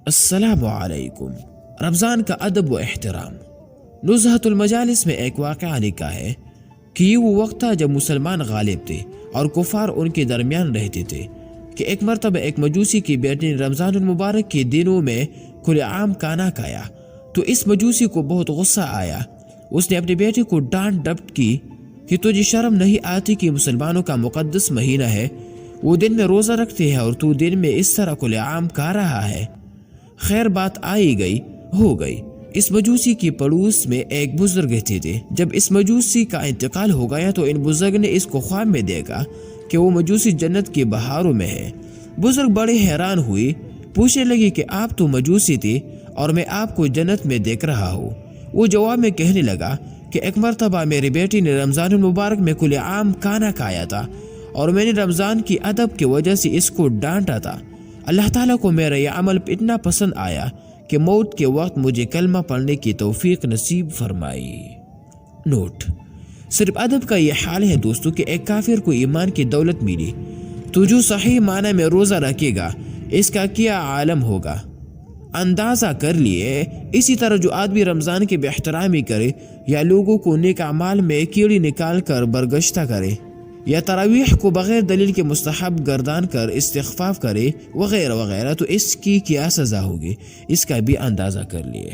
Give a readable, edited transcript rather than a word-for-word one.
السلام علیکم۔ رمضان کا ادب و احترام۔ نزہۃ المجالس میں ایک واقعہ لکھا ہے کہ یہ وہ وقت تھا جب مسلمان غالب تھے اور کفار ان کے درمیان رہتے تھے کہ ایک مرتبہ ایک مجوسی کی بیٹی نے رمضان المبارک کے دنوں میں کھلے عام کھانا کھایا تو اس مجوسی کو بہت غصہ آیا۔ اس نے اپنی بیٹی کو ڈانٹ ڈپٹ کی کہ تجھے شرم نہیں آتی کہ مسلمانوں کا مقدس مہینہ ہے، وہ دن میں روزہ رکھتے ہیں اور تو دن میں اس طرح کھلے عام کھا رہا ہے۔ خیر بات آئی گئی ہو گئی۔ اس مجوسی کی پڑوس میں ایک بزرگ رہتے تھے۔ جب اس مجوسی کا انتقال ہو گیا تو ان بزرگ نے اس کو خواب میں دیکھا کہ وہ مجوسی جنت کے بہاروں میں ہے۔ بزرگ بڑے حیران ہوئی، پوچھنے لگی کہ آپ تو مجوسی تھے اور میں آپ کو جنت میں دیکھ رہا ہوں۔ وہ جواب میں کہنے لگا کہ ایک مرتبہ میری بیٹی نے رمضان المبارک میں کھلے عام کھانا کھایا تھا اور میں نے رمضان کی ادب کی وجہ سے اس کو ڈانٹا تھا۔ اللہ تعالیٰ کو میرا یہ عمل اتنا پسند آیا کہ موت کے وقت مجھے کلمہ پڑھنے کی توفیق نصیب فرمائی۔ نوٹ: صرف ادب کا یہ حال ہے دوستو کہ ایک کافر کو ایمان کی دولت ملی تو جو صحیح معنی میں روزہ رکھے گا اس کا کیا عالم ہوگا، اندازہ کر لیے۔ اسی طرح جو آدمی رمضان کی بے احترامی کرے یا لوگوں کو نیک اعمال میں کیڑی نکال کر برگشتہ کرے یا تراویح کو بغیر دلیل کے مستحب گردان کر استخفاف کرے وغیرہ وغیرہ تو اس کی کیا سزا ہوگی، اس کا بھی اندازہ کر لیے۔